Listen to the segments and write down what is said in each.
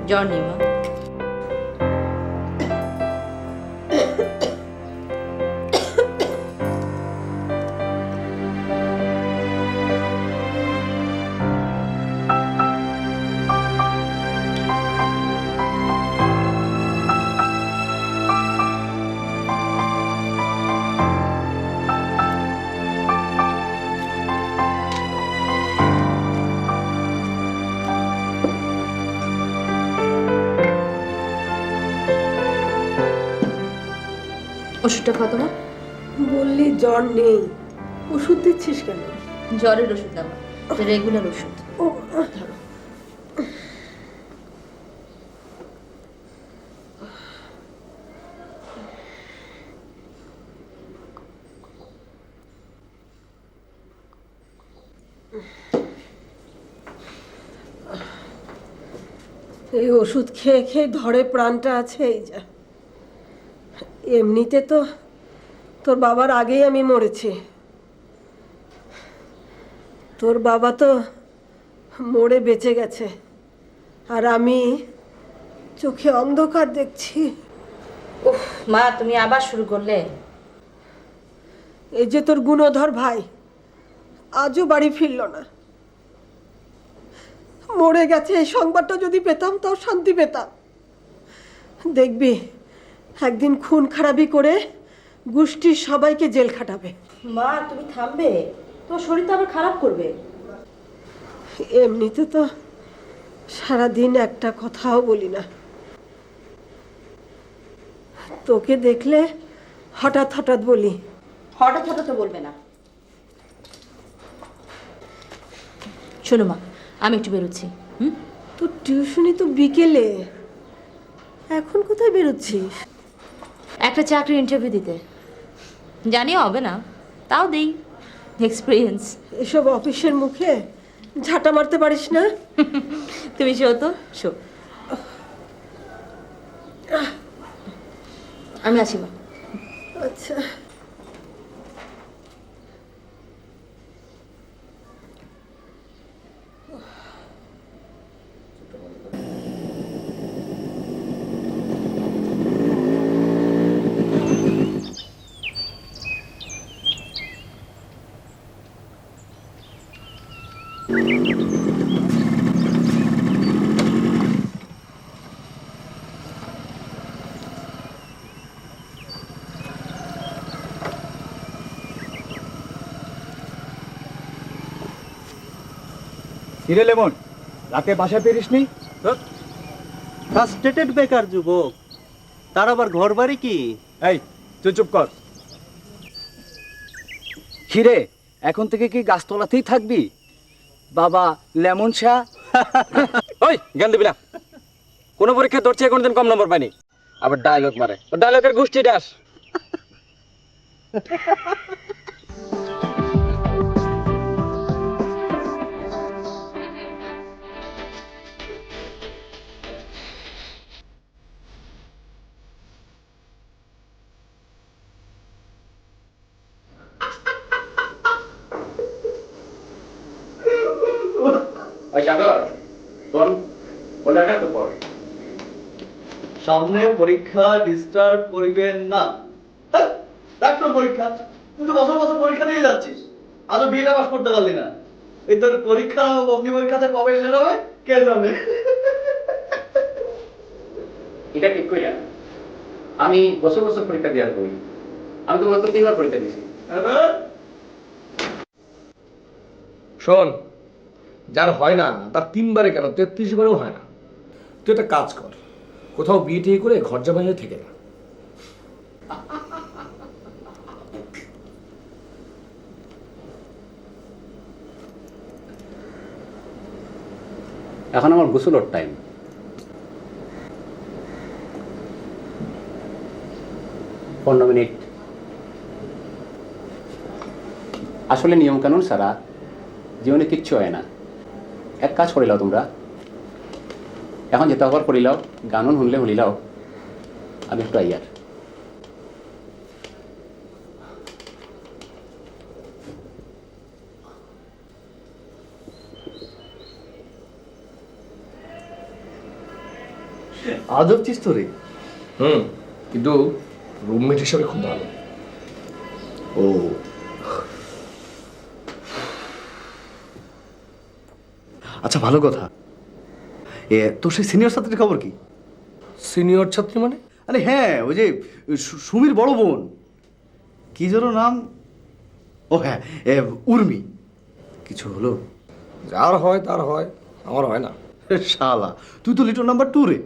জ্বর নেই মা। ওষুধটা খাও তোমার। বললি জ্বর নেই, ওষুধ দিচ্ছিস কেন? জ্বরের ওষুধ দেওয়া, রেগুলার ওষুধ। ও ধরো। এই ওষুধ খেয়ে খেয়ে ধরে প্রাণটা আছে। এই যা, এমনিতে তো তোর বাবার আগেই আমি মরেছি। তোর বাবা তো মরে বেঁচে গেছে, আর আমি চোখে অন্ধকার দেখছি। উফ মা, তুমি আবার শুরু করলে। এই যে তোর গুণধর ভাই আজও বাড়ি ফিরল না, মরে গেছে। এই সংবাদটা যদি পেতাম তাও শান্তি পেতাম। দেখবি একদিন খুন খারাপি করে গোষ্ঠীর সবাইকে জেল খাটাবে। মা তুমি থামবে, তোমার শরীর তো আবার খারাপ করবে। এমনিতে তো সারাদিন একটা কথাও বলি না, তোকে দেখলে হঠাৎ হঠাৎ বলি। হঠাৎ হঠাৎ তো বলবে না। শোনো মা, আমি একটু বেরোচ্ছি। তোর টিউশনি তো বিকেলে, এখন কোথায় বেরোচ্ছিস? একটা চাকরির ইন্টারভিউ দিতে। জানি হবে না, তাও দেই, এক্সপিরিয়েন্স। এসব অফিসের মুখে ঝাঁটা মারতে পারিস না? তুমি শো তো, শো। আমি আছি মা। আচ্ছা, কিরে লেমন, রাতে বাসায় ফিরিসনি? ফ্রাস্ট্রেটেড বেকার যুবক, তার আবার ঘর বাড়ি কি? এই তুই চুপ কর। কিরে, এখন থেকে কি গাছতলাতেই থাকবি? বাবা লেমন শাহ। ওই জ্ঞান দিবি না। কোন পরীক্ষা ধরছে কোনদিন কম নম্বর পাইনি, আবার ডায়লগ মারে। ডায়লগের গোষ্ঠী ডাস। সামনে পরীক্ষা, ডিস্টার্ব করিবেন না। ডাক্তার পরীক্ষা, তুই তো বছর বছর পরীক্ষা দিয়ে যাচ্ছিস, আজও বিয়েটা পাস করতে পারলি না। এই তোর পরীক্ষা, অগ্নি পরীক্ষাতে কবে শেষ হবে কে জানে। এটা ঠিক কইরা আমি বছর বছর পরীক্ষা দেওয়ার করি। আমি তো বছর 3বার পরীক্ষা দিছি। শোন, যার হয় না তার 3বারে কেন 33বারেও হয় না। তুই একটা কাজ কর, কোথাও বিয়ে টিয়ে করে ঘর জামাইয়ে থেকে না। এখন আমার গোসলের টাইম। পনেরো মিনিট। আসলে নিয়ম কানুন ছাড়া জীবনে কিচ্ছু হয় না। এক কাজ করিলাও তোমরা, এখন যেতে হবার করিলাও, গানুন শুনলে শুনিলাও, আমি একটু আইয়ার। আজব চিজ তো রে। কিন্তু রুমমেট হিসাবে খুব ভালো। ও আচ্ছা, ভালো কথা। তোর সেই সিনিয়র ছাত্রীর খবর কি? সিনিয়র ছাত্রী মানে? আরে হ্যাঁ, ওই যে সুমির বড় বোন, কি যেন নাম? ও হ্যাঁ, উর্মি। কিছু হলো? যার হয় তার হয়, আমার হয় না। শালা, তুই তো লিটন নাম্বার 2 রে।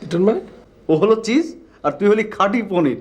লিটন মানে? ও হলো চিজ আর তুই হলি খাঁটি পনির।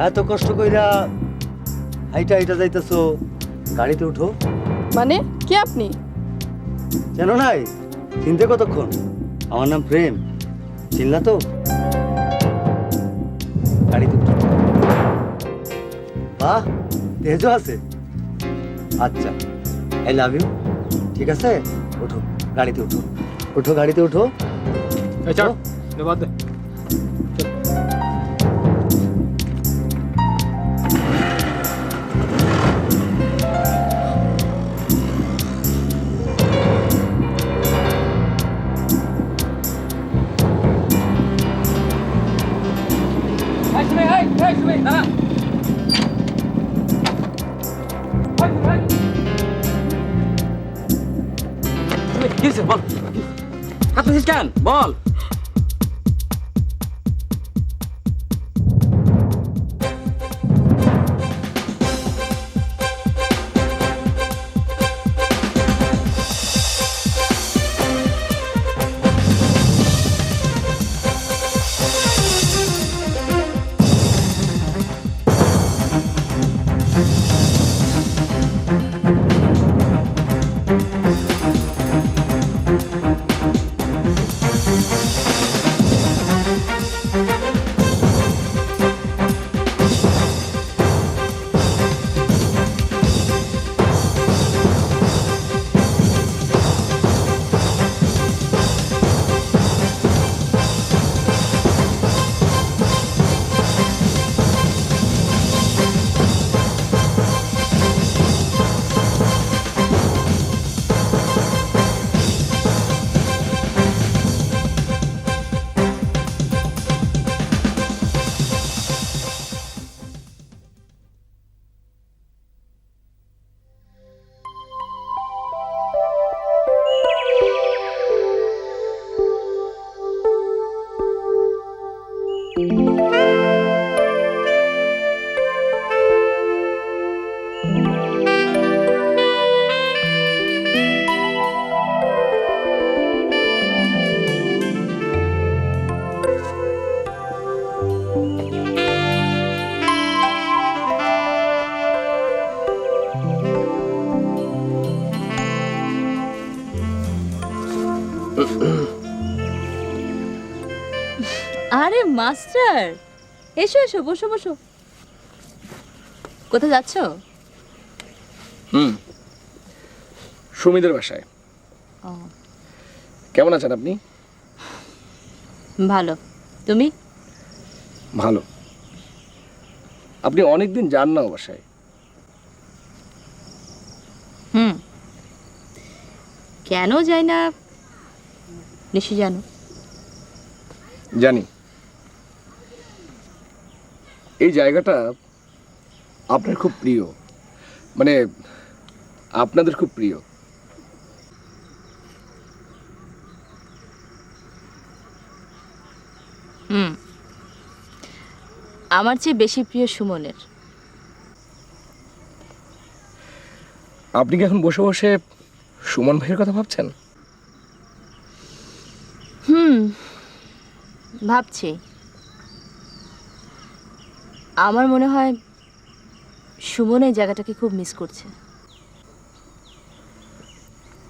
এত কষ্ট কইরা হাইটা হাইটা যাইতেছো, গাড়িতে উঠো। মানে কে আপনি? জানো নাই? চিনতে কতক্ষণ? আমার নাম প্রেম, চিনলা তো? গাড়িতে উঠো। বাহ, তেজও আছে। আচ্ছা, আই লাভ ইউ। ঠিক আছে, ওঠো, গাড়িতে উঠো। ওঠো, গাড়িতে উঠো। চল, বাদ দে। বল, হাত পেছিস কেন? বল। আরে মাস্টার, এসো এসো, বসো বসো। কোথায় যাচ্ছো? সুমিদের বাসায়। ও কেমন আছেন আপনি? ভালো। তুমি? ভালো। আপনি অনেকদিন যান না ও বাসায়। হুম, কেন যাই না নিশ্চয় জানো। জানি। এই জায়গাটা আপনার খুব প্রিয়, মানে আপনাদের খুব প্রিয়। হুম, আমার চেয়ে বেশি প্রিয় সুমনের। আপনি কি এখন বসে বসে সুমন ভাইয়ের কথা ভাবছেন? হুম, ভাবছি। আমার মনে হয় সুমন এই জায়গাটাকে খুব মিস করছে।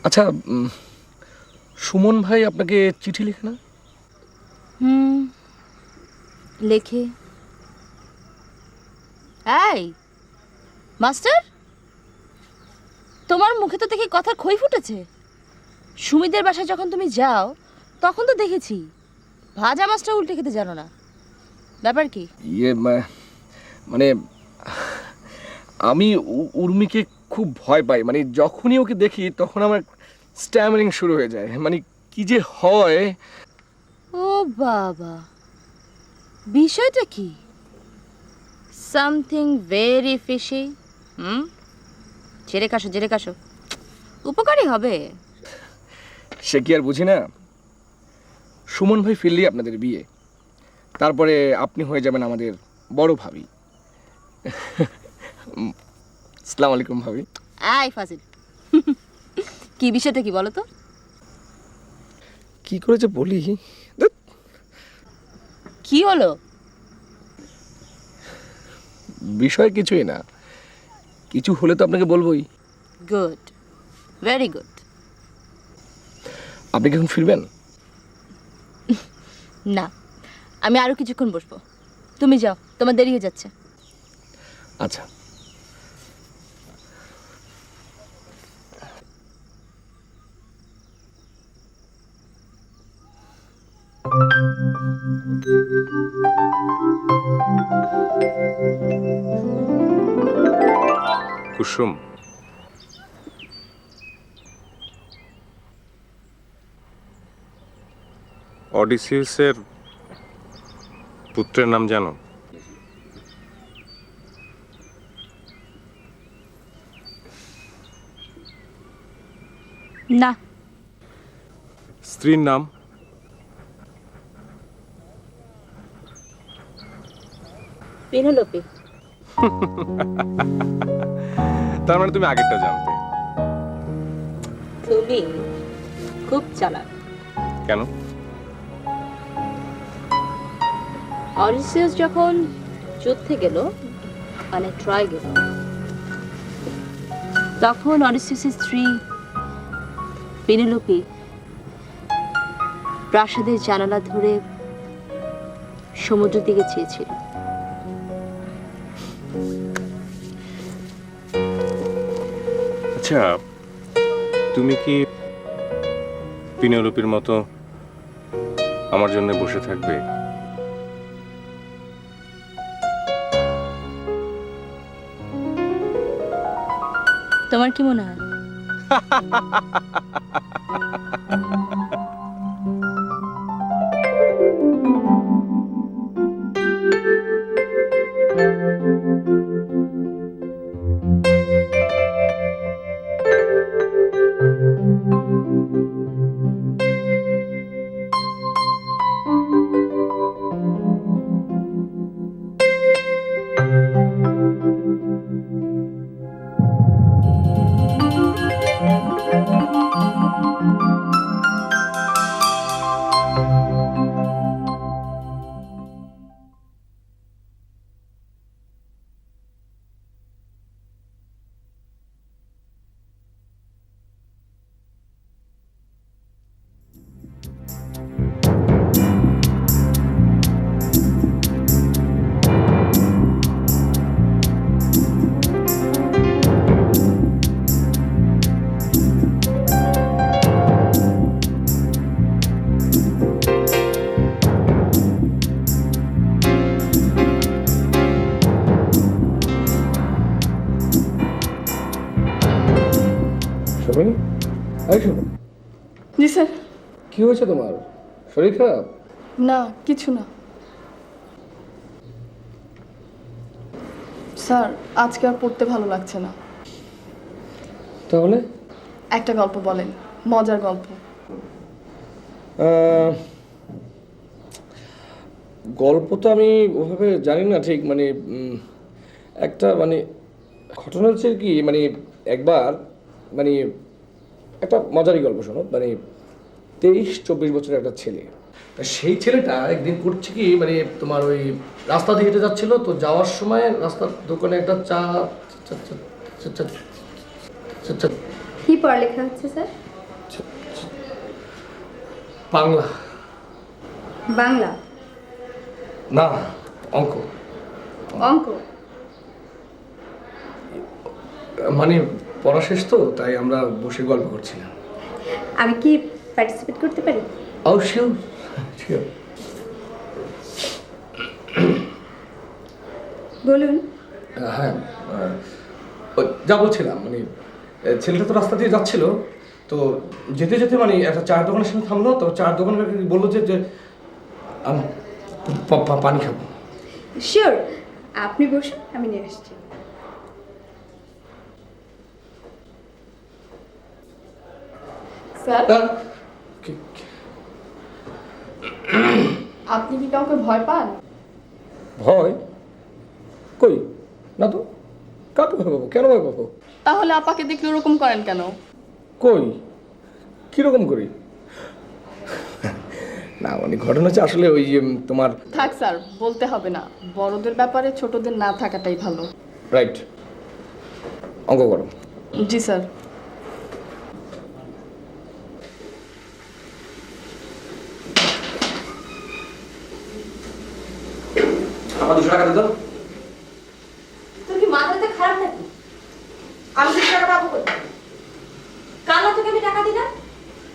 আচ্ছা, সুমন ভাই আপনাকে চিঠি লিখে না? হুম, লেখে। এই মাস্টার, তোমার মুখে তো দেখি কথার খই ফুটেছে। সুমিদের বাসায় যখন তুমি যাও তখন তো দেখেছি ভাজা মাছটা উল্টে খেতে জানো না। ব্যাপার কি? মানে আমি উর্মিকে খুব ভয় পাই, মানে যখনই ওকে দেখি তখন আমার স্ট্যামারিং শুরু হয়ে যায়, মানে কি যে হয়। ও বাবা, বিষয়টা কি? Something very fishy. হুম, জেরে কাশো জেরে কাশো, উপকারী হবে। সে কি আর বুঝি না? সুমন ভাই ফিরলেই আপনাদের বিয়ে, তারপরে আপনি হয়ে যাবেন আমাদের বড় ভাবি। আসসালামু আলাইকুম ভাবি। আই ফাজিল, কি বিষয়টা কি বলো তো? কি করে যে বলি, ধ্যাৎ। কি হলো? বিষয় কিছুই না, কিছু হলে তো আপনাকে বলবোই। Good, very good. আপনি কি এখন ফিরবেন? না, আমি আরো কিছুক্ষণ বসবো। তুমি যাও, তোমার দেরি হয়ে যাচ্ছে। আচ্ছা। কুসুম, অডিসিউসের পুত্রের নাম জানো? না। স্ত্রীর নাম? পেনেলোপে। তার মানে তুমি আগেরটা জানতে। তুমি খুব চালাক। কেন? অডিসিয়াস যখন যুদ্ধে গেল, মানে ট্রয় গেল, তখন অডিসিয়াসের স্ত্রী পেনেলোপে প্রাসাদের জানালা ধরে সমুদ্রের দিকে চেয়েছিল। আচ্ছা, তুমি কি পিনেলোপির মতো আমার জন্য বসে থাকবে? তোমার কি মনে হয়? উর্মি, এই শোনো, জি স্যার। কি হয়েছে তোমার? শরীর খারাপ? না, কিছু না স্যার। আজকে আর পড়তে ভালো লাগছে না। তাহলে একটা গল্প বলেন, মজার গল্প। গল্প তো আমি ওভাবে জানি না ঠিক, মানে একটা মানে ঘটনা হচ্ছে কি, মানে একবার মানে একটা মজারই গল্প শোনো। মানে 23-24 বছরের একটা ছেলে, তা সেই ছেলেটা একদিন করছে কি, মানে তোমার ওই রাস্তা দিয়ে হেঁটে যাচ্ছিল, তো যাওয়ার সময় রাস্তার দোকানে একটা কি পড়ালেখা হচ্ছে স্যার? বাংলা বাংলা? না, অঙ্ক। অঙ্ক? মানে পড়া শেষ তো, তাই আমরা বসে গল্প করছিলাম। আমি কি পার্টিসিপেট করতে পারি? ও শিওর শিওর। বলুন। হ্যাঁ, ওই যা বলছিলাম, মানে ছেলেটা তো রাস্তা দিয়ে যাচ্ছিল, তো যেতে যেতে মানে একটা চায়ের দোকানের সামনে থামলো, তো চায়ের দোকানের বললো যে আমি পানি খাবো। শিওর, আপনি বসুন, আমি নিয়ে আসছি। স্যার, কি- আপনি কি কাউকে ভয় পান? ভয়? কই না তো, কাকে ভয় পাবো? কেন ভয় পাবো? তাহলে আপাকে দেখলে ওরকম করেন কেন? কই কিরকম করি? না মানে ঘটনা হচ্ছে আসলে ওই তোমার। থাক স্যার, বলতে হবে না। বড়দের ব্যাপারে ছোটদের না থাকাটাই ভালো। রাইট, অঙ্ক করো। জি স্যার। আমার 200 টাকা দিত। তোর কি মাথাটা খারাপ নাকি? আমি 200 টাকা পাবো কোথায়? কাল না তোকে আমি টাকা দিলাম,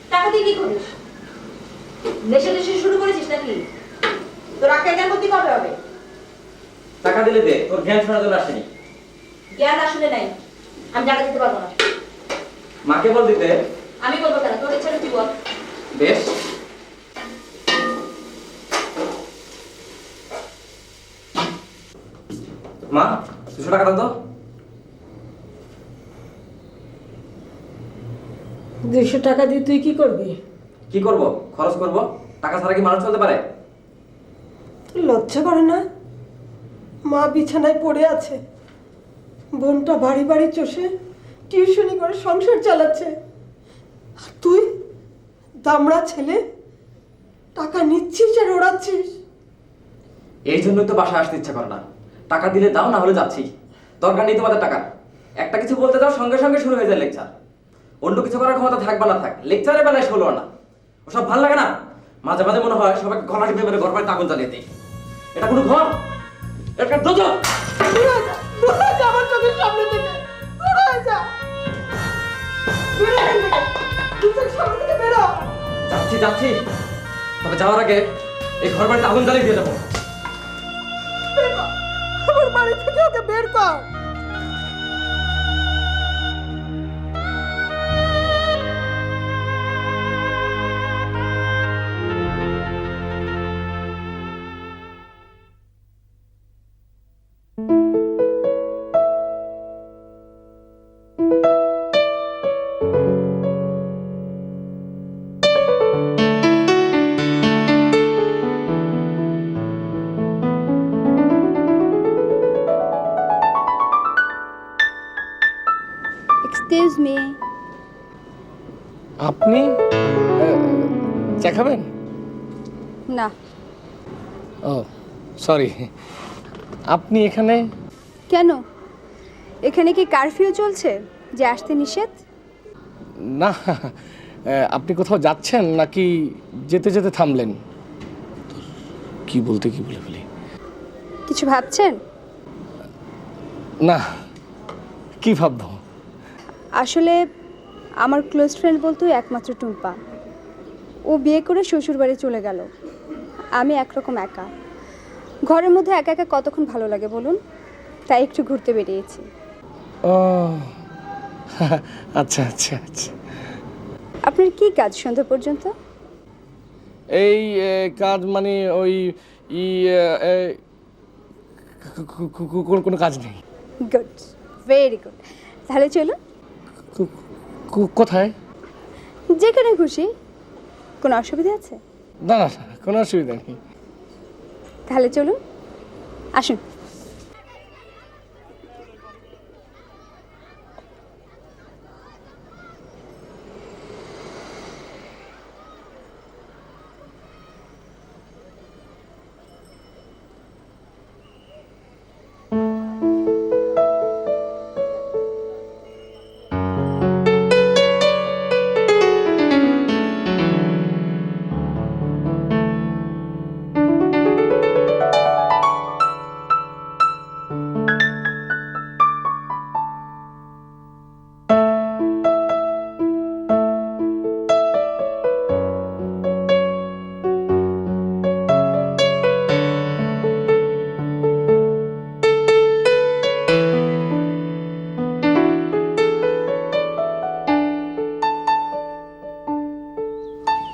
টাকা দিয়ে কি করিস? নেশা টেশা শুরু করেছিস নাকি? তোর আগে জ্ঞান বুদ্ধি কবে হবে? টাকা দিলে দে, তোর জ্ঞান শোনার জন্য আসেনি। জ্ঞান আসলে নাই, আমি টাকা দিতে পারবো না। মাকে বল দিতে। আমি বলবো কেন, তোর ইচ্ছা তুই বল। বেশ, মা 200 টাকা দাও তো। 200 টাকা দিয়ে তুই কি করবি? কি করব? খরচ করব। টাকা ছাড়া কি মানুষ চলতে পারে? তোর লজ্জা করে না? মা বিছানায় পড়ে আছে, বোনটা বাড়ি বাড়ি চষে টিউশনি করে সংসার চালাচ্ছে, আর তুই দামড়া ছেলে টাকা নিচ্ছিস আর ওড়াচ্ছিস। এই জন্যই তো বাসায় আসতে ইচ্ছা করে না। টাকা দিলে দাও, না হলে যাচ্ছি। দরকার নেই তোমাদের টাকা। একটা কিছু বলতে যাও, সঙ্গে সঙ্গে শুরু হয়ে যায় লেকচার। অন্য কিছু করার ক্ষমতা থাক বা না থাক, লেকচারের বেলায় ষোলো না। ওসব ভালো লাগে না। মাঝে মাঝে মনে হয় সবাইকে গলা টিপে মেরে ঘর বাড়িতে আগুন জ্বালিয়ে দিই। এটা কোনো ঘর? এটা দোজক। দূরে যা আমার চোখের সামনে থেকে, দূরে যা, বেরো এখান থেকে, তুই চোখের সামনে থেকে বেরো। যাচ্ছি যাচ্ছি, তবে যাওয়ার আগে এই ঘর বাড়িতে আগুন জ্বালিয়ে দিয়ে যাবো। বের কর, আমার বাড়ি থেকে ওকে বের কর। Excuse me. আপনি চা খাবেন? না। ও সরি, আপনি এখানে? কেন? এখানে কি কারফিউ চলছে যে আসতে নিষেধ? না, আপনি কোথাও যাচ্ছেন নাকি যেতে যেতে থামলেন? কি বলতে কি বলে ফেলি। কিছু ভাবছেন? না, কি ভাববো? আসলে আমার ক্লোজ ফ্রেন্ড বলতো একমাত্র টুম্পা। ও বিয়ে করে শ্বশুর বাড়ি চলে গেল। আমি একরকম একা, ঘরের মধ্যে একা একা কতক্ষণ ভালো লাগে বলুন? তাই একটু ঘুরতে বেরিয়েছি। ও আচ্ছা আচ্ছা আচ্ছা। আপনার কি কাজ সন্ধ্যা পর্যন্ত? এই কাজ মানে ওই ই কোনো কাজ নেই। Good, very good. তাহলে চলুন। কোথায়? যেখানে খুশি। কোনো অসুবিধা আছে? না না না, কোনো অসুবিধা নেই। তাহলে চলুন, আসুন।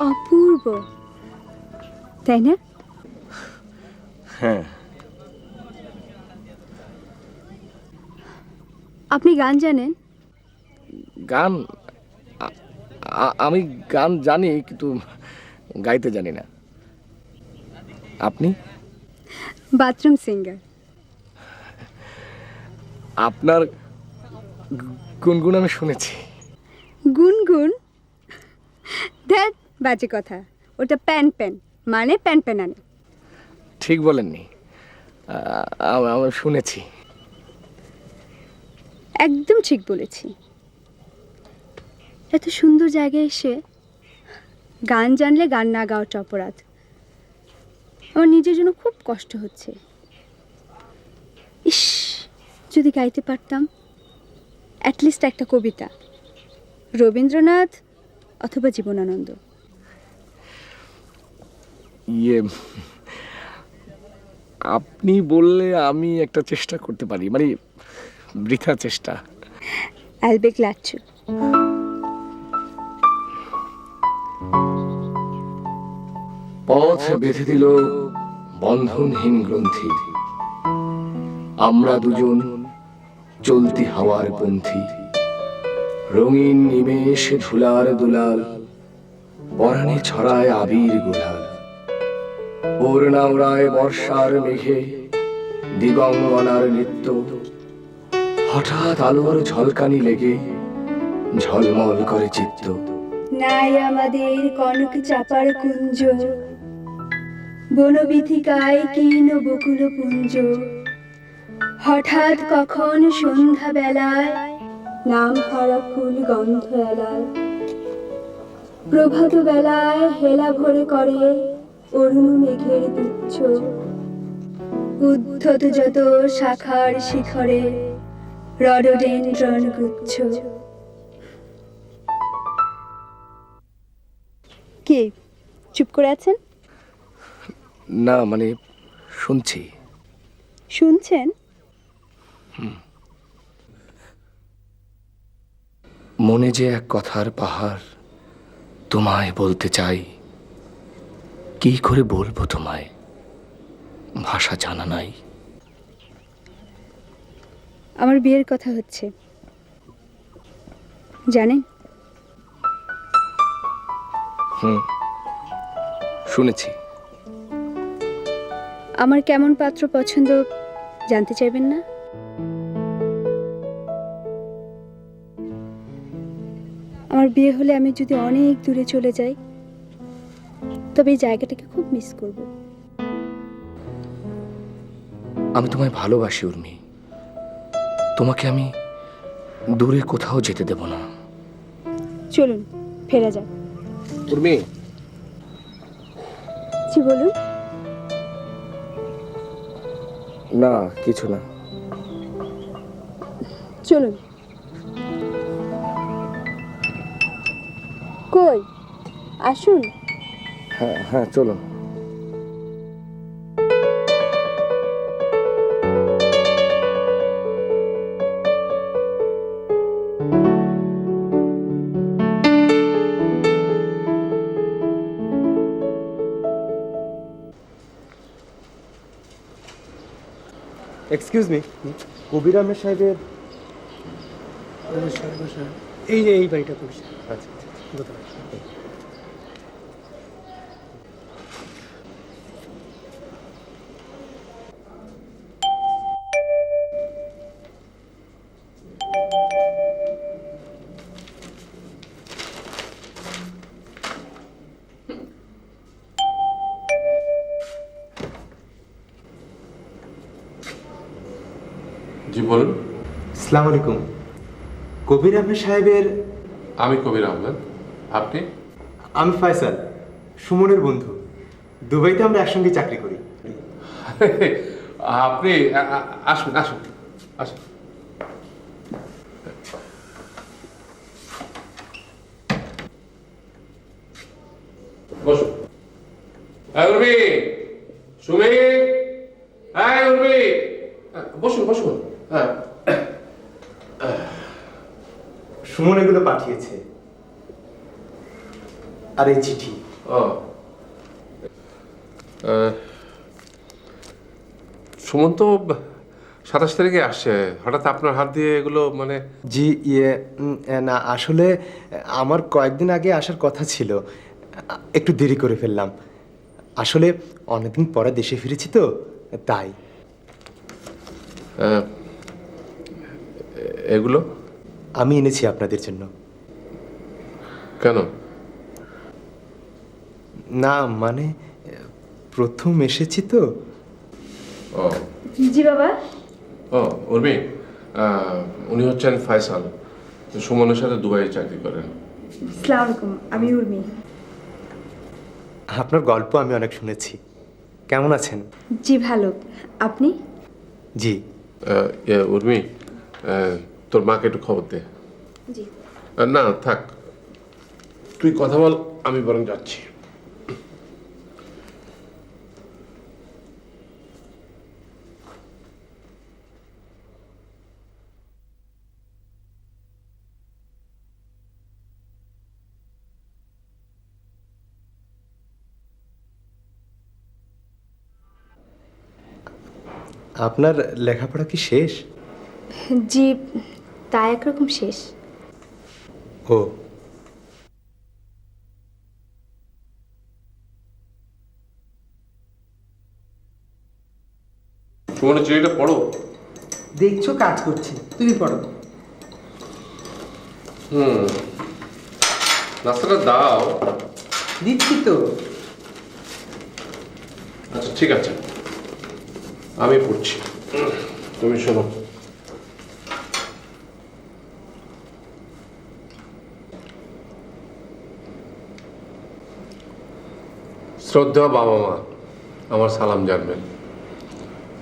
অপূর্ব, তাই না? হ্যাঁ। আপনি গান জানেন? গান আমি গান জানি, কিন্তু গাইতে জানি না। আপনি? Bathroom singer. আপনার গুনগুন আমি শুনেছি। গুনগুন? ধ্যাত, বাজে কথা। ওটা প্যান প্যান, মানে প্যান প্যানানি। ঠিক বলেননি, আমি শুনেছি। একদম ঠিক বলেছি। এত সুন্দর জায়গায় এসে গান জানলে গান না গাওয়াটা অপরাধ। আমার নিজের জন্য খুব কষ্ট হচ্ছে। ইস, যদি গাইতে পারতাম অ্যাটলিস্ট একটা কবিতা, রবীন্দ্রনাথ অথবা জীবনানন্দ। ইয়ে, আপনি বললে আমি একটা চেষ্টা করতে পারি, মানে বৃথা চেষ্টা। I'll be glad to. পথ বেঁধে দিল বন্ধনহীন গ্রন্থি, আমরা দুজন চলতি হাওয়ার পন্থী। রঙিন নিমেষ ধুলার দুলাল, পরাণে ছড়ায় আবির গুলাল। ওড়নাওড়ায় বর্ষার মেঘে দিগঙ্গনার নৃত্য। হঠাৎ আলোর ঝলকানি লেগে ঝলমল করে চিত্ত। নাই আমাদের কনক চাপার কুঞ্জ, বনবিথিকায় কীর্ণ বকুল পুঞ্জ। হঠাৎ কখন সন্ধ্যা বেলায় নাম হারা ফুল গন্ধ এলায়। প্রভাত বেলায় হেলা ভরে করে অরুণ মেঘের গুচ্ছ। উদ্ধত যত শাখার শিখরে রডোডেনড্রন গুচ্ছ। কি চুপ করে আছেন? না, মানে শুনছি। শুনছেন? মনে যে এক কথার পাহাড়, তোমায় বলতে চাই। কি করে বলবো তোমায়, ভাষা জানা নাই। আমার বিয়ের কথা হচ্ছে, জানেন? শুনেছি। আমার কেমন পাত্র পছন্দ জানতে চাইবেন না? আমার বিয়ে হলে আমি যদি অনেক দূরে চলে যাই, তবে এই জায়গাটাকে খুব মিস করব। আমি তোমায় ভালোবাসি উর্মি, তোমাকে আমি দূরে কোথাও যেতে দেব না। চলুন ফেরা যাক। উর্মি, জি বলুন। না কিছু না। চলুন। কই আসুন। হ্যাঁ হ্যাঁ, চলুন। এক্সকিউজ মি, কবির আহমেদ সাহেবের এই যে এই বাড়িটা করেছে। আচ্ছা জি বলুন। আসসালামু আলাইকুম, কবির আহমেদ সাহেবের। আমি কবির আহমেদ। আপনি? আমি ফয়সাল, সুমনের বন্ধু। দুবাইতে আমরা একসঙ্গে চাকরি করি। আপনি আসুন আসুন আসুন। বসুন। উর্মি, সুমি, উর্মি, বসুন বসুন। হ্যাঁ, সুমন এগুলো পাঠিয়েছে, আর এই চিঠি। ও সুমন তো 27 তারিখে আসছে, হঠাৎ আপনার হাত দিয়ে এগুলো মানে? জি না, আসলে আমার কয়েকদিন আগে আসার কথা ছিল, একটু দেরি করে ফেললাম। আসলে অনেকদিন পরে দেশে ফিরেছি তো, তাই। এগুলো আমি এনেছি আপনাদের জন্য। কেন? না মানে প্রথম এসেছি তো। ও জি বাবা। ও উর্মি, উনি হচ্ছেন ফয়সাল, সুমনের সাথে দুবাইয়ে চাকরি করেন। আসসালামু আলাইকুম, আমি উর্মি। আপনার গল্প আমি অনেক শুনেছি। কেমন আছেন? জি ভালো, আপনি? জি। উর্মি, তোর মাকে একটু খবর দে। জি। না থাক, তুই কথা বল, আমি বরং যাচ্ছি। আপনার লেখাপড়া কি শেষ? জি, তা একরকম শেষ। ও সুমনের চিঠিটা পড়ো। দেখছো কাজ করছে, তুমি পড়ো। নাস্তাটা দাও। দিচ্ছি তো। আচ্ছা ঠিক আছে, আমি পড়ছি, তুমি শোনো। শ্রদ্ধা বাবা মা, আমার সালাম জানবেন।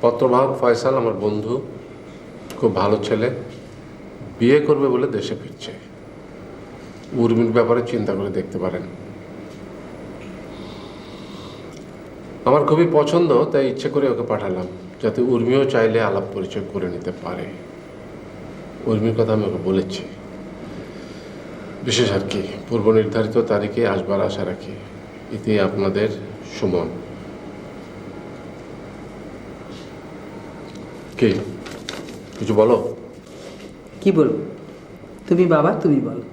পত্রবাহক ফয়সাল আমার বন্ধু, খুব ভালো ছেলে, বিয়ে করবে বলে দেশে ফিরছে। উর্মির ব্যাপারে চিন্তা করে দেখতে পারেন। আমার খুবই পছন্দ, তাই ইচ্ছে করে ওকে পাঠালাম, যাতে উর্মিও চাইলে আলাপ পরিচয় করে নিতে পারে। উর্মির কথা আমি ওকে বলেছি। বিশেষ আর কি, পূর্ব নির্ধারিত তারিখে আসবার আশা রাখি। এতে আপনাদের সুমন। কি কিছু বলো? কি বলবো, তুমি বাবা, তুমি বলো।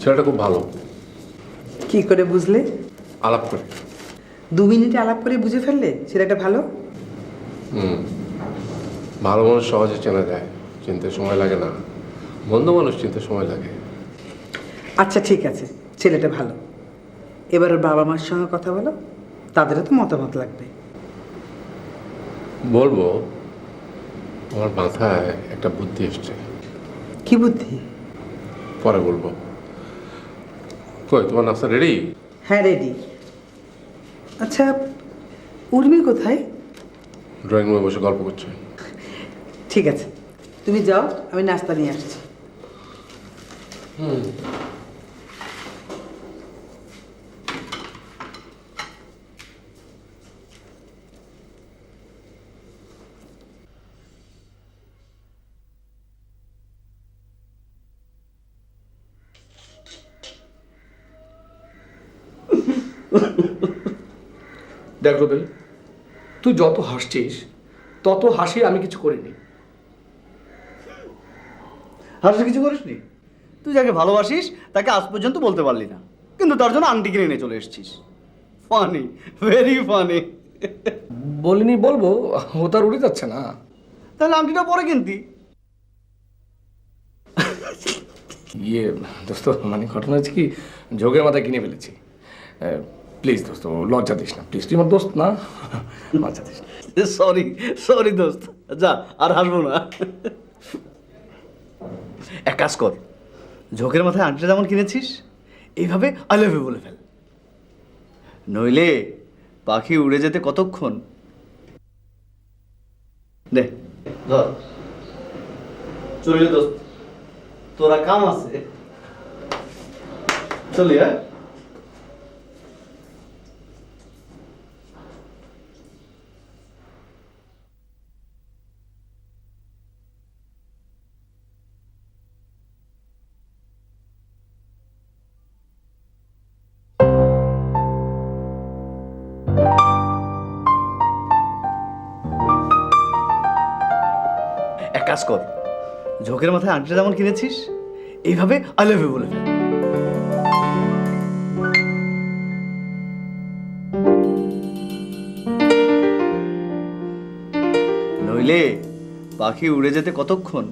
ছেলেটা খুব ভালো। কি করে বুঝলে? আলাপ করে। 2 মিনিটে আলাপ করে বুঝে ফেললে ছেলেটা ভালো? ভালো মানুষ সহজে চেনা যায়, চিনতে সময় লাগে না। মন্দ মানুষ চিনতে সময় লাগে। আচ্ছা ঠিক আছে, ছেলেটা ভালো। এবার ওর বাবা মার সঙ্গে কথা বলো, তাদেরও তো মতামত লাগবে। বলবো, আমার মাথায় একটা বুদ্ধি এসছে। কি বুদ্ধি? পরে বলবো। কই, তোমার নাস্তা রেডি? হ্যাঁ রেডি। আচ্ছা, উর্মি কোথায়? ড্রয়িং রুমে বসে গল্প করছে। ঠিক আছে, তুমি যাও, আমি নাস্তা নিয়ে আসছি। দেখ রুবেল, তুই যত হাসছিস তত হাসি আমি কিছু করিনি। হাসি কিছু করিসনি? তুই যাকে ভালোবাসিস তাকে আজ পর্যন্ত বলতে পারলি না, কিন্তু তার জন্য আন্টি কিনে নিয়ে চলে এসেছিস। Funny, very funny. বলিনি বলবো, ও তার উড়ে যাচ্ছে না। তাহলে আন্টিটা পরে কিনতি। ইয়ে দোস্ত, মানে ঘটনা হচ্ছে কি, ঝোঁকের মাথায় কিনে ফেলেছি। প্লিজ দোস্ত, লজ্জা দিস না প্লিজ, তুই আমার দোস্ত না, লজ্জা দিস না। সরি সরি দোস্ত, যা আর হাসবো না। এক কাজ কর, ঝোঁকের মাথায় আন্টিটা যেমন কিনেছিস এইভাবে আই লাভ ইউ বলে ফেল, নইলে পাখি উড়ে যেতে কতক্ষণ। দে ধর, চলি দোস্ত, তোরা কাম আছে, চলি। হ্যাঁ, এক কাজ কর, ঝোঁকের মাথায় আন্টিটা যেমন কিনেছিস এইভাবে আই লাভ ইউ বলে ফেল, নইলে পাখি উড়ে যেতে কতক্ষণ।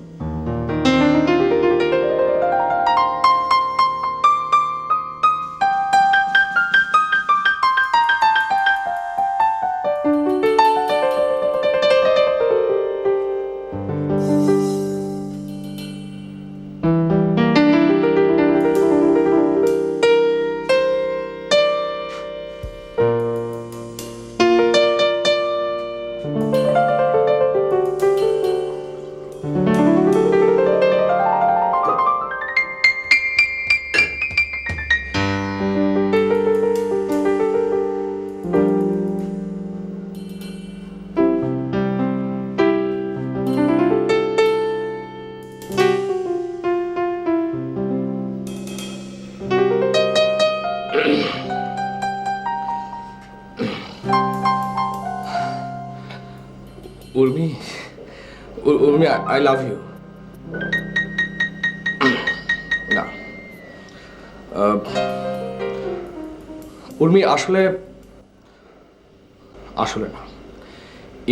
Urmi, Urmi, I love you. না উর্মি, আসলে আসলে না,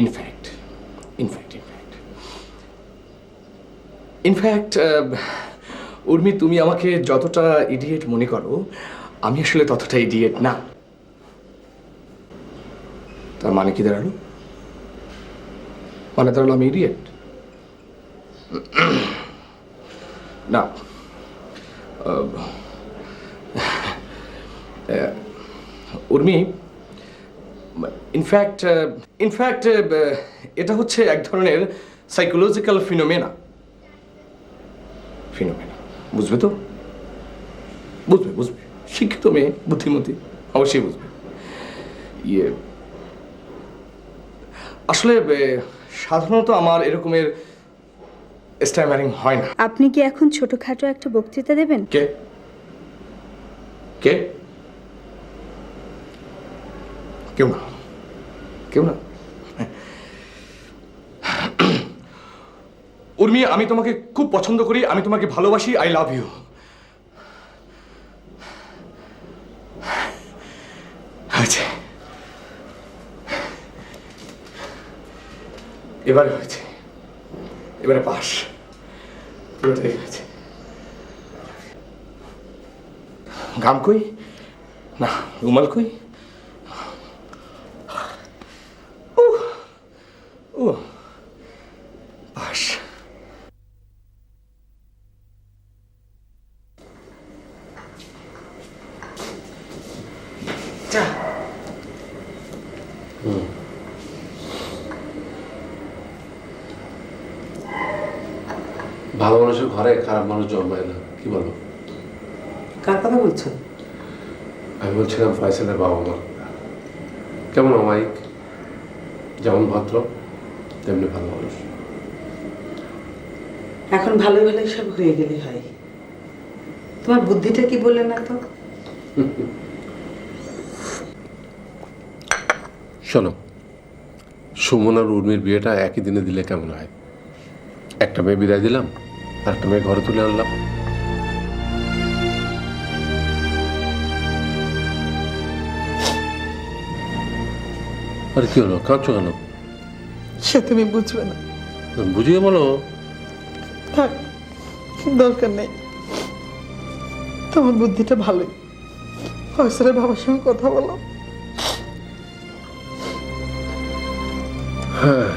in fact in fact in fact in fact Urmi, তুমি আমাকে যতটা ইডিয়েট মনে করো, আমি আসলে ততটা ইডিয়েট না। তার মানে কি দাঁড়ালো? মানে দাঁড়ালো আমি ইডিয়েট না। উর্মি, ইনফ্যাক্ট ইনফ্যাক্ট এটা হচ্ছে এক ধরনের সাইকোলজিক্যাল ফিনোমেনা। ফিনোমেনা, বুঝবে তো? বুঝবে বুঝবে, শিক্ষিত মেয়ে, বুদ্ধিমতী, অবশ্যই বুঝবে। ইয়ে আসলে সাধারণত আমার এরকমের স্ট্যামারিং হয় না। আপনি কি এখন ছোটখাটো একটা বক্তৃতা দেবেন? কে কে? কেউ না, কেউ না। উর্মি, আমি তোমাকে খুব পছন্দ করি, আমি তোমাকে ভালোবাসি, আই লাভ ইউ। হয়েছে, এবারে হয়েছে, এবারে পাস, পুরোটাই হয়েছে। গাম কই? না, রুমাল কই? ও পাস। ভালো মানুষের ঘরে খারাপ মানুষ জন্মায় না, কি বলো? কার কথা বলছো? আমি বলছিলাম ফয়সালের বাবা মা কেমন অমায়িক, যেমন ভদ্র তেমনি ভালো মানুষ। এখন ভালো ভালো সব হয়ে গেলে হয়। তোমার বুদ্ধিটা কি বললে না তো? শোনো, সুমন আর উর্মির বিয়েটা একই দিনে দিলে কেমন হয়? একটা মেয়ে বিদায় দিলাম, আর একটা মেয়ে ঘরে তুলে আনলাম। আরে কি হলো, কাঁদছো কেন? সে তুমি বুঝবে না। বুঝিয়ে বলো। থাক, দরকার নেই। তোমার বুদ্ধিটা ভালোই। ফয়সালের বাবার সঙ্গে কথা বলো। হ্যাঁ,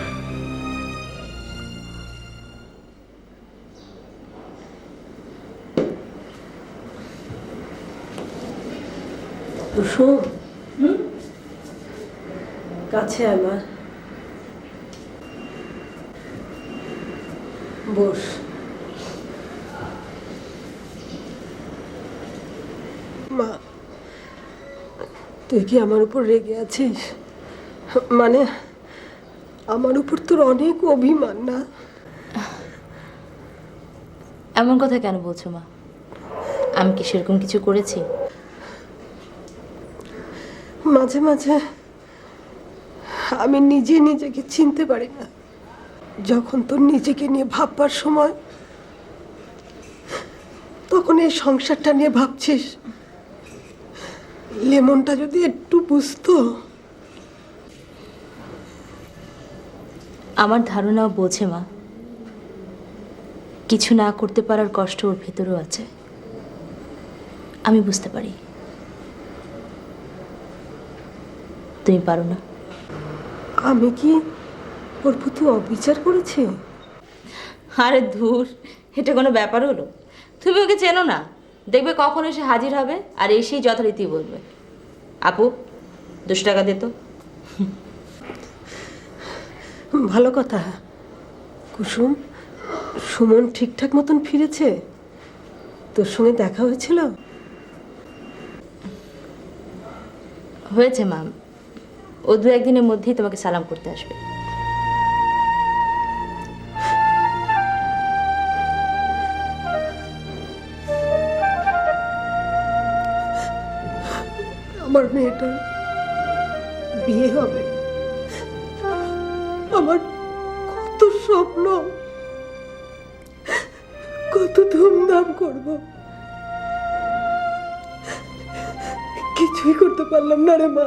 কুসুম, কাছে আমার বস। মা, তুই কি আমার উপর রেগে আছিস? মানে আমার উপর তোর অনেক অভিমান না? এমন কথা কেন বলছো মা? আমি কি সেরকম কিছু করেছি? মাঝে মাঝে আমি নিজে নিজেকে চিনতে পারি না। যখন তোর নিজেকে নিয়ে ভাববার সময়, তখন এই সংসারটা নিয়ে ভাবছিস। লেমনটা যদি একটু বুঝতো। আমার ধারণাও বোঝে মা, কিছু না করতে পারার কষ্ট ওর ভেতরেও আছে। আমি বুঝতে পারি। তুমি পারো না। আমি কি ওর প্রতি অবিচার করেছি? আরে ধুর, এটা কোনো ব্যাপার হলো? তুমি ওকে চেনো না, দেখবে কখন এসে হাজির হবে আর এসেই যথারীতি বলবে, আপু 200 টাকা দে তো। ভালো কথা। কুসুম, সুমন ঠিকঠাক মতন ফিরেছে? তোর সঙ্গে দেখা হয়েছিল? হয়েছে মা, ও 2-1 দিনের মধ্যেই তোমাকে সালাম করতে আসবে। আমার মেয়েটার বিয়ে হবে। আমার কত স্বপ্ন, কত ধুমধাম করব, কিছুই করতে পারলাম না রে মা,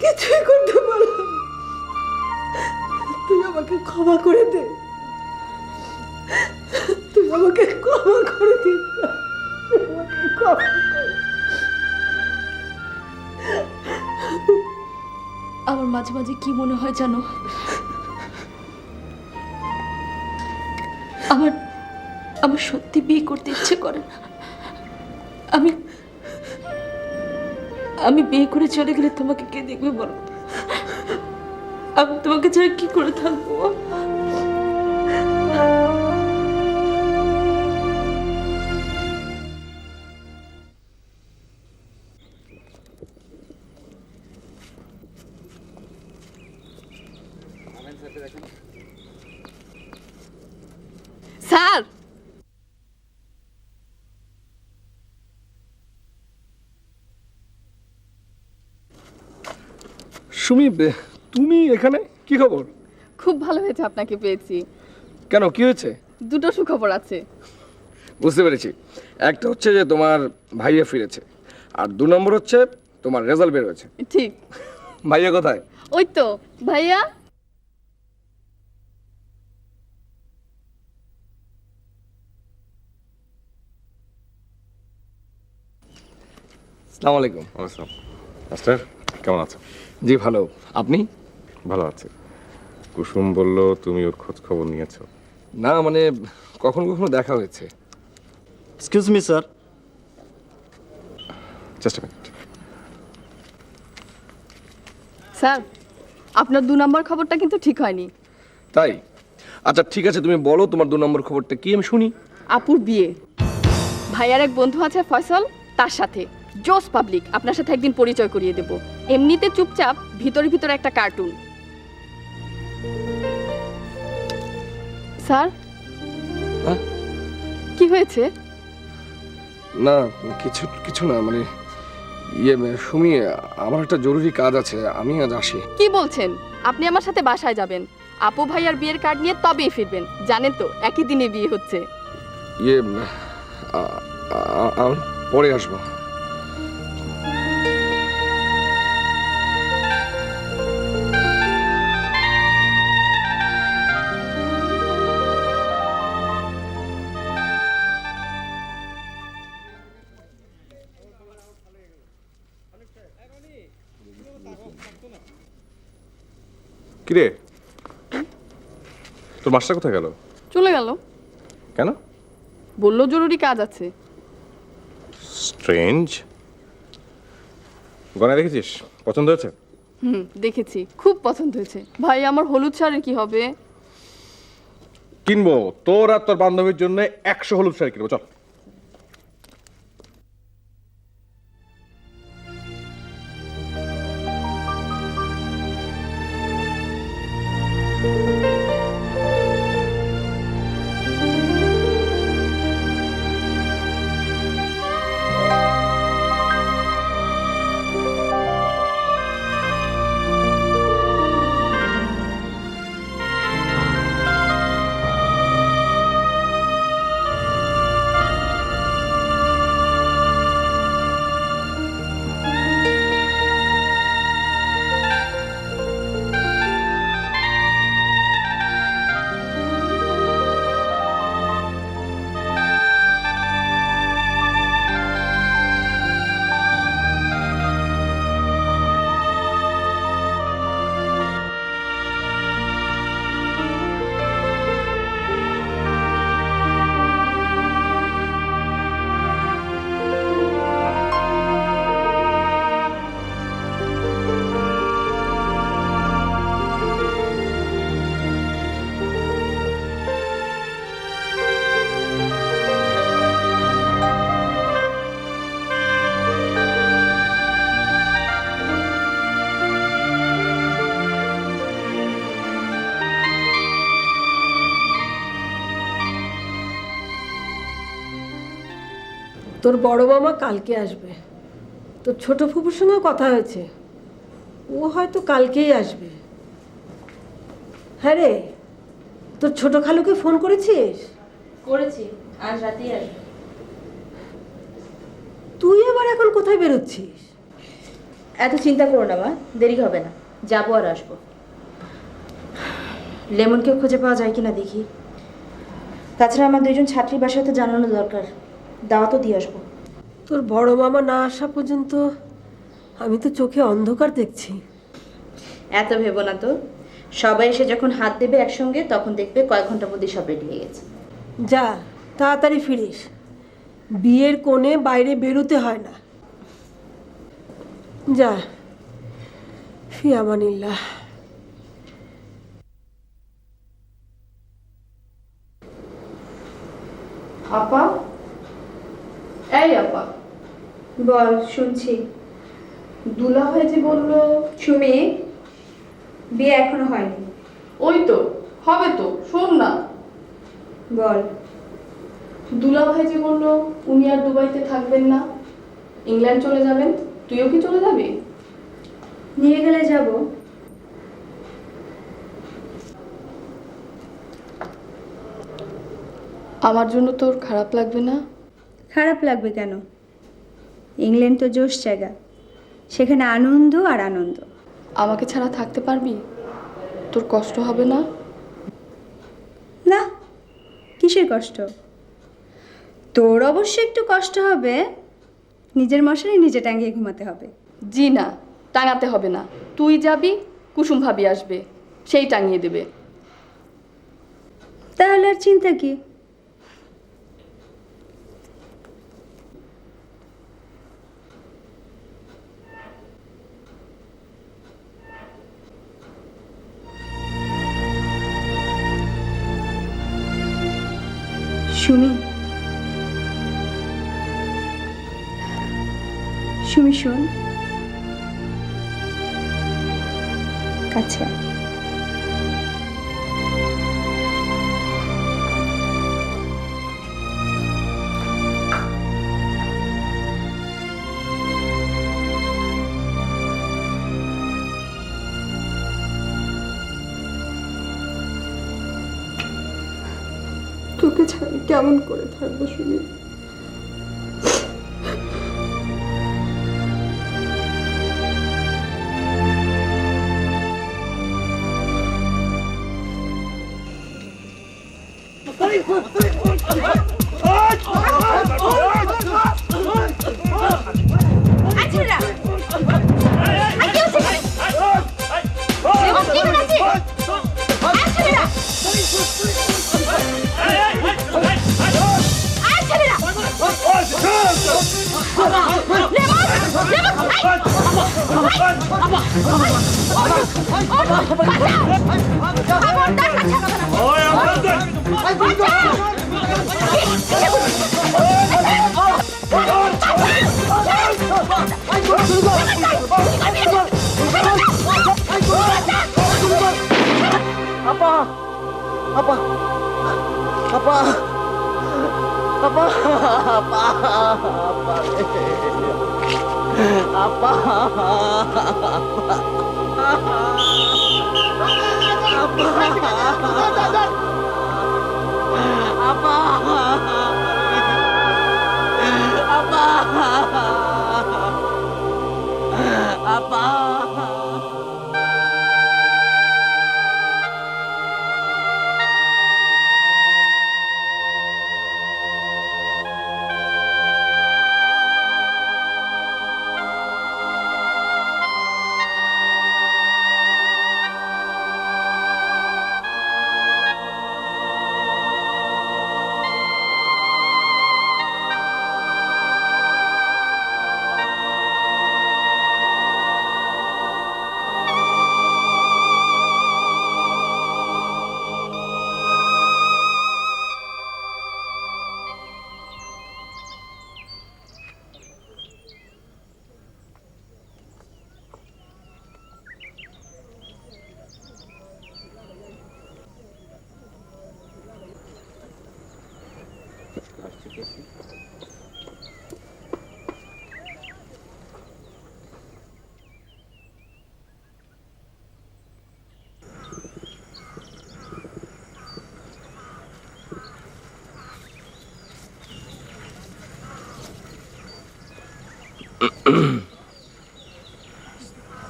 কিছুই করতে পারলাম না। তুই আমাকে ক্ষমা করে দে, তুই আমাকে ক্ষমা করে দিস, আমাকে ক্ষমা করে। আমার মাঝে মাঝে কি মনে হয় জানো, আমার আমার সত্যি বিয়ে করতে ইচ্ছে করে না। আমি বিয়ে করে চলে গেলে তোমাকে কে দেখবে বলো? আমি তোমাকে ছাড়া কি করে থাকবো? স্যার, সুমি, তুমি এখানে? কি খবর? খুব ভালো হয়েছে আপনাকে পেয়েছি। কেন, কি হয়েছে? 2টো সুখবর আছে। বুঝতে পেরেছি। একটা হচ্ছে যে তোমার ভাইয়া ফিরেছে, আর 2 নম্বর হচ্ছে তোমার রেজাল্ট বের হয়েছে। ঠিক। ভাইয়া কোথায়? ওই তো ভাইয়া। আসসালামু আলাইকুম। মাস্টার, কেমন আছো? জি ভালো, আপনি? ভালো আছে। কুসুম বলল তুমি ওর খোঁজ খবর নিয়েছো। না মানে কখনো কখনো দেখা হয়েছে। Excuse me sir. Just a minute. Sir, আপনার 2 নম্বর খবরটা কিন্তু ঠিক হয়নি। তাই? আচ্ছা ঠিক আছে, তুমি বলো তোমার 2 নম্বর খবরটা কি, আমি শুনি। আপুর বিয়ে। ভাইয়ার এক বন্ধু আছে ফয়সাল, তার সাথে। জোস পাবলিক, আপনার সাথে একদিন পরিচয় করিয়ে দেব। এমনিতে চুপচাপ, ভিতরে ভিতরে একটা কার্টুন। স্যার, হ্যাঁ? কি হয়েছে? না কিছু কিছু না, মানে সুমি, আমার একটা জরুরি কাজ আছে, আমি আজ আসি। কি বলছেন? আপনি আমার সাথে বাসায় যাবেন, আপু ভাইয়ার বিয়ের কার্ড নিয়ে তবেই ফিরবেন। জানেন তো একই দিনে বিয়ে হচ্ছে। আমি পরে আসবো। কিরে, তোর মাস্টার কোথায় গেল? চলে গেল। কেন? বললো জরুরি কাজ আছে। স্ট্রেঞ্জ। গয়না দেখেছিস? পছন্দ হয়েছে? দেখেছি, খুব পছন্দ হয়েছে। ভাই আমার হলুদ শাড়ির কি হবে? কিনবো, তোর আর তোর বান্ধবীর জন্য 100 হলুদ শাড়ি কিনবো, চল। তোর বড় মামা কালকে আসবে, তোর ছোট ফুপুর সঙ্গে কথা হয়েছে, ও হয়তো কালকেই আসবে। হ্যাঁ রে, তোর ছোট খালুকে ফোন করেছিস? করেছি, আজ রাতেই আসবে। তুই আবার এখন কোথায় বেরোচ্ছিস? এত চিন্তা করো না মা, দেরি হবে না, যাবো আর আসবো। লেমনকেও খুঁজে পাওয়া যায় কিনা দেখি। তাছাড়া আমার 2জন ছাত্রী বাসায় তো জানানো দরকার, দাওয়াতও দিয়ে আসবো। তোর বড় মামা না আসা পর্যন্ত আমি তো চোখে অন্ধকার দেখছি। এত ভেবো না তো, সবাই এসে যখন হাত দেবে একসঙ্গে তখন দেখবে কয়েক ঘন্টার মধ্যে সব রেডি হয়ে গেছে। যা তাড়াতাড়ি ফিরিস, বিয়ের কোণে বাইরে বেরোতে হয় না। যা, ফি আমানিল্লাহ। আপা, এই আপা। বল, শুনছি। দুলা ভাই যে বললো সুমি, বিয়ে এখনো হয়নি। ওই তো হবে তো, শোন না। বল। দুলা ভাই যে বললো উনি আর দুবাইতে থাকবেন না, ইংল্যান্ড চলে যাবেন। তুইও কি চলে যাবি? নিয়ে গেলে যাব। আমার জন্য তোর খারাপ লাগবে না? খারাপ লাগবে কেন? ইংল্যান্ড তো জোশ জায়গা, সেখানে আনন্দ আর আনন্দ। আমাকে ছাড়া থাকতে পারবি? তোর কষ্ট হবে না? না, কিসের কষ্ট? তোর অবশ্য একটু কষ্ট হবে, নিজের মশারি নিজে টাঙিয়ে ঘুমাতে হবে। জি না, টাঙাতে হবে না। তুই যাবি, কুসুম ভাবি আসবে, সেই টাঙিয়ে দেবে। তাহলে আর চিন্তা কি? সুমি, সুমি শোন, কাছে আয়। ছাড়া আমি কেমন করে থাকবো সুমি?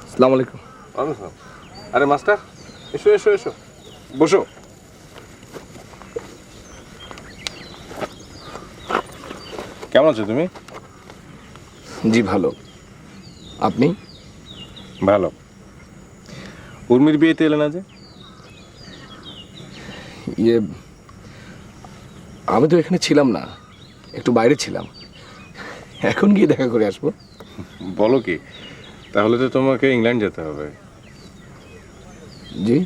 আসসালামু আলাইকুম। আরে মাস্টার, এসো এসো এসো, বসো। কেমন আছো তুমি? জি ভালো, আপনি? ভালো। উর্মির বিয়েতে এলে না যে? ইয়ে, আমি তো এখানে ছিলাম না, একটু বাইরে ছিলাম, এখন গিয়ে দেখা করে আসবো। বলো কি, তাহলে তো তোমাকে ইংল্যান্ড যেতে হবে। জি?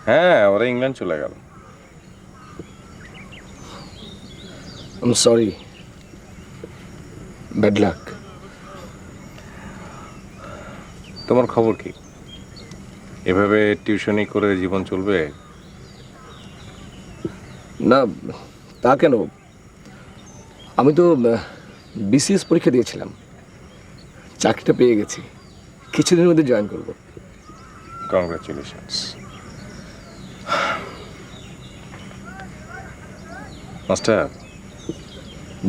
হ্যাঁ, ওরা ইংল্যান্ড চলে গেল। I am sorry, bad luck. তোমার খবর কি? এভাবে টিউশনি করে জীবন চলবে? না, তা কেন, আমি তো বিসিএস পরীক্ষা দিয়েছিলাম, চাকরিটা পেয়ে গেছি, কিছুদিনের মধ্যে জয়েন করব। কংগ্রাচুলেশনস। মাস্টার।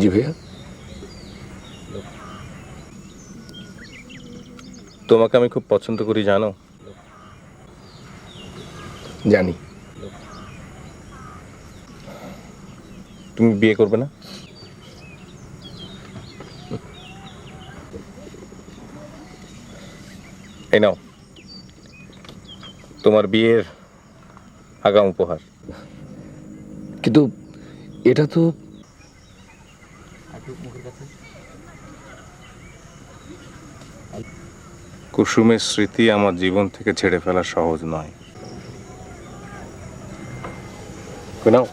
জি ভাইয়া। তোমাকে আমি খুব পছন্দ করি জানো? জানি। তুমি বিয়ে করবে না? এই নাও তোমার বিয়ের আগাম উপহার। কিন্তু এটা তো কুসুমের স্মৃতি আমার জীবন থেকে ছেড়ে ফেলা সহজ নয়। নাও।